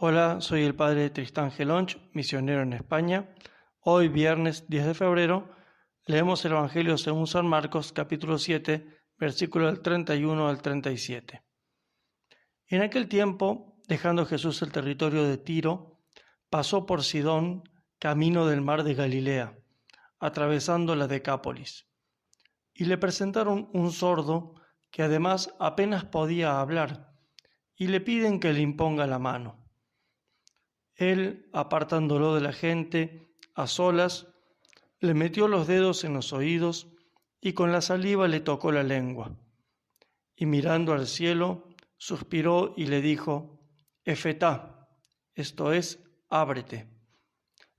Hola, soy el padre Tristán Gelonch, misionero en España. Hoy, viernes 10 de febrero, leemos el Evangelio según San Marcos, capítulo 7, versículo del 31 al 37. En aquel tiempo, dejando Jesús el territorio de Tiro, pasó por Sidón, camino del mar de Galilea, atravesando la Decápolis. Y le presentaron un sordo que además apenas podía hablar, y le piden que le imponga la mano. Él, apartándolo de la gente, a solas, le metió los dedos en los oídos y con la saliva le tocó la lengua. Y mirando al cielo, suspiró y le dijo: Efetá, esto es, ábrete.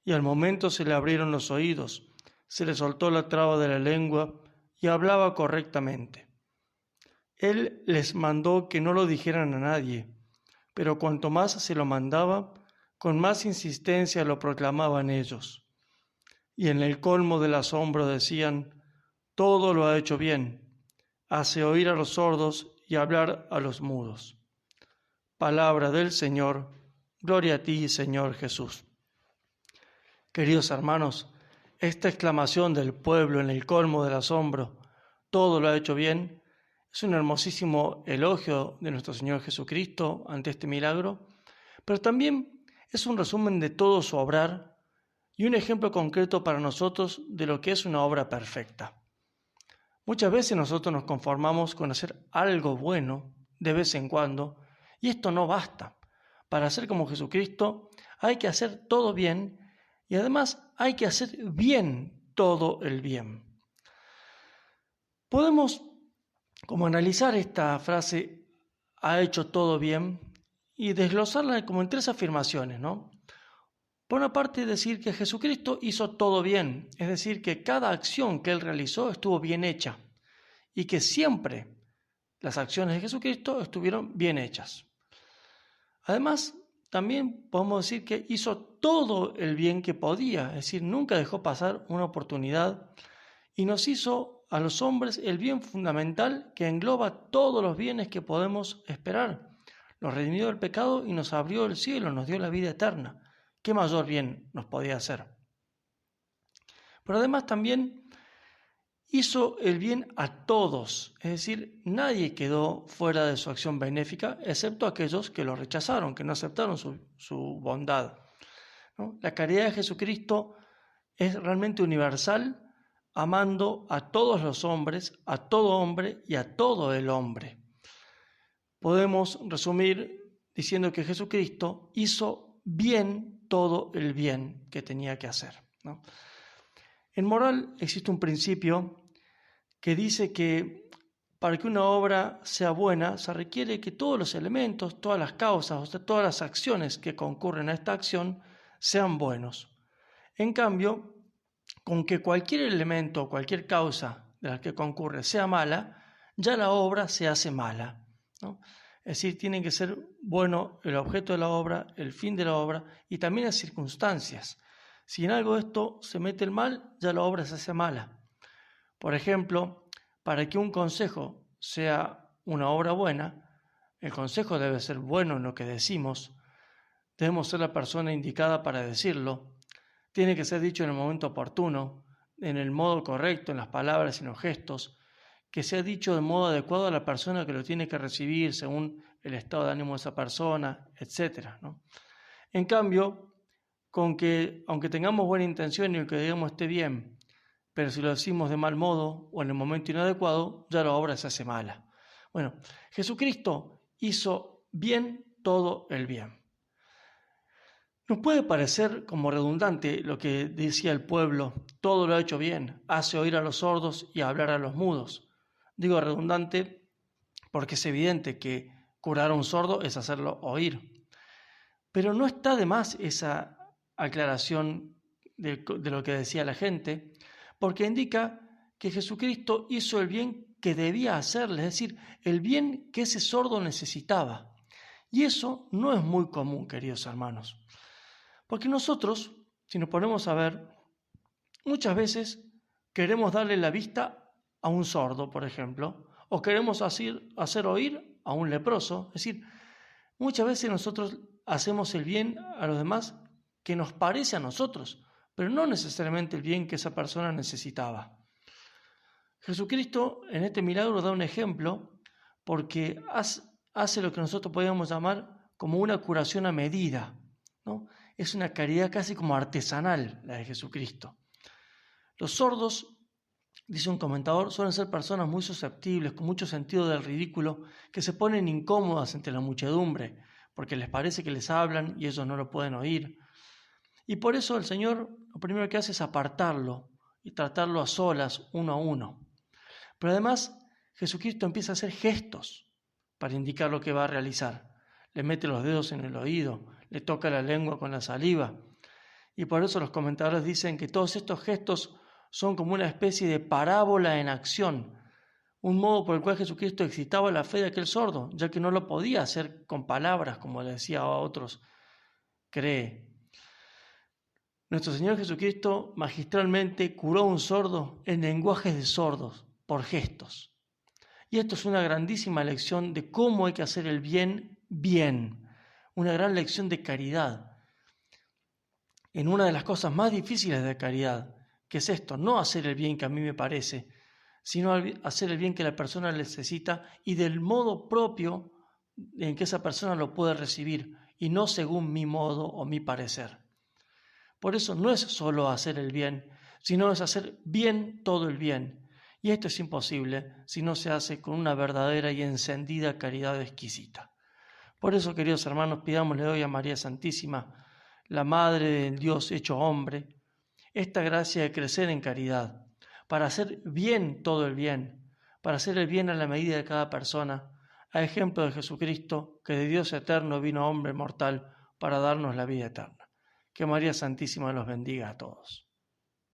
Y al momento se le abrieron los oídos, se le soltó la traba de la lengua y hablaba correctamente. Él les mandó que no lo dijeran a nadie, pero cuanto más se lo mandaba, con más insistencia lo proclamaban ellos. Y en el colmo del asombro decían: todo lo ha hecho bien, hace oír a los sordos y hablar a los mudos. Palabra del Señor, gloria a ti, Señor Jesús. Queridos hermanos, esta exclamación del pueblo en el colmo del asombro, todo lo ha hecho bien, es un hermosísimo elogio de nuestro Señor Jesucristo ante este milagro, pero también es un resumen de todo su obrar y un ejemplo concreto para nosotros de lo que es una obra perfecta. Muchas veces nosotros nos conformamos con hacer algo bueno de vez en cuando, y esto no basta. Para ser como Jesucristo hay que hacer todo bien y además hay que hacer bien todo el bien. Podemos como analizar esta frase, ha hecho todo bien, y desglosarla como en tres afirmaciones, ¿no? Por una parte, decir que Jesucristo hizo todo bien, es decir, que cada acción que Él realizó estuvo bien hecha y que siempre las acciones de Jesucristo estuvieron bien hechas. Además, también podemos decir que hizo todo el bien que podía, es decir, nunca dejó pasar una oportunidad y nos hizo a los hombres el bien fundamental que engloba todos los bienes que podemos esperar. Nos redimió del pecado y nos abrió el cielo, nos dio la vida eterna. ¿Qué mayor bien nos podía hacer? Pero además también hizo el bien a todos, es decir, nadie quedó fuera de su acción benéfica, excepto aquellos que lo rechazaron, que no aceptaron su bondad, ¿no? La caridad de Jesucristo es realmente universal, amando a todos los hombres, a todo hombre y a todo el hombre. Podemos resumir diciendo que Jesucristo hizo bien todo el bien que tenía que hacer, ¿no? En moral existe un principio que dice que para que una obra sea buena se requiere que todos los elementos, todas las causas, o sea, todas las acciones que concurren a esta acción sean buenos. En cambio, con que cualquier elemento o cualquier causa de la que concurre sea mala, ya la obra se hace mala, ¿no? Es decir, tiene que ser bueno el objeto de la obra, el fin de la obra y también las circunstancias. Si en algo de esto se mete el mal, ya la obra se hace mala. Por ejemplo, para que un consejo sea una obra buena, el consejo debe ser bueno en lo que decimos, debemos ser la persona indicada para decirlo, tiene que ser dicho en el momento oportuno, en el modo correcto, en las palabras y en los gestos, que sea dicho de modo adecuado a la persona que lo tiene que recibir según el estado de ánimo de esa persona, etc., ¿no? En cambio, con que, aunque tengamos buena intención y lo que digamos esté bien, pero si lo decimos de mal modo o en el momento inadecuado, ya la obra se hace mala. Bueno, Jesucristo hizo bien todo el bien. Nos puede parecer como redundante lo que decía el pueblo: todo lo ha hecho bien, hace oír a los sordos y hablar a los mudos. Digo redundante porque es evidente que curar a un sordo es hacerlo oír. Pero no está de más esa aclaración de lo que decía la gente, porque indica que Jesucristo hizo el bien que debía hacerle, es decir, el bien que ese sordo necesitaba. Y eso no es muy común, queridos hermanos. Porque nosotros, si nos ponemos a ver, muchas veces queremos darle la vista a un sordo, por ejemplo, o queremos hacer oír a un leproso. Es decir, muchas veces nosotros hacemos el bien a los demás que nos parece a nosotros, pero no necesariamente el bien que esa persona necesitaba. Jesucristo en este milagro da un ejemplo porque hace lo que nosotros podríamos llamar como una curación a medida, ¿no? Es una caridad casi como artesanal la de Jesucristo. Los sordos, dice un comentador, suelen ser personas muy susceptibles, con mucho sentido del ridículo, que se ponen incómodas entre la muchedumbre, porque les parece que les hablan y ellos no lo pueden oír. Y por eso el Señor lo primero que hace es apartarlo y tratarlo a solas, uno a uno. Pero además Jesucristo empieza a hacer gestos para indicar lo que va a realizar. Le mete los dedos en el oído, le toca la lengua con la saliva. Y por eso los comentadores dicen que todos estos gestos son como una especie de parábola en acción, un modo por el cual Jesucristo excitaba la fe de aquel sordo, ya que no lo podía hacer con palabras, como le decía a otros, cree. Nuestro Señor Jesucristo magistralmente curó a un sordo en lenguajes de sordos, por gestos. Y esto es una grandísima lección de cómo hay que hacer el bien, bien. Una gran lección de caridad. En una de las cosas más difíciles de caridad, que es esto, no hacer el bien que a mí me parece, sino hacer el bien que la persona necesita y del modo propio en que esa persona lo puede recibir y no según mi modo o mi parecer. Por eso no es solo hacer el bien, sino es hacer bien todo el bien. Y esto es imposible si no se hace con una verdadera y encendida caridad exquisita. Por eso, queridos hermanos, pidámosle hoy a María Santísima, la Madre del Dios hecho hombre, esta gracia de crecer en caridad, para hacer bien todo el bien, para hacer el bien a la medida de cada persona, a ejemplo de Jesucristo, que de Dios eterno vino hombre mortal para darnos la vida eterna. Que María Santísima los bendiga a todos.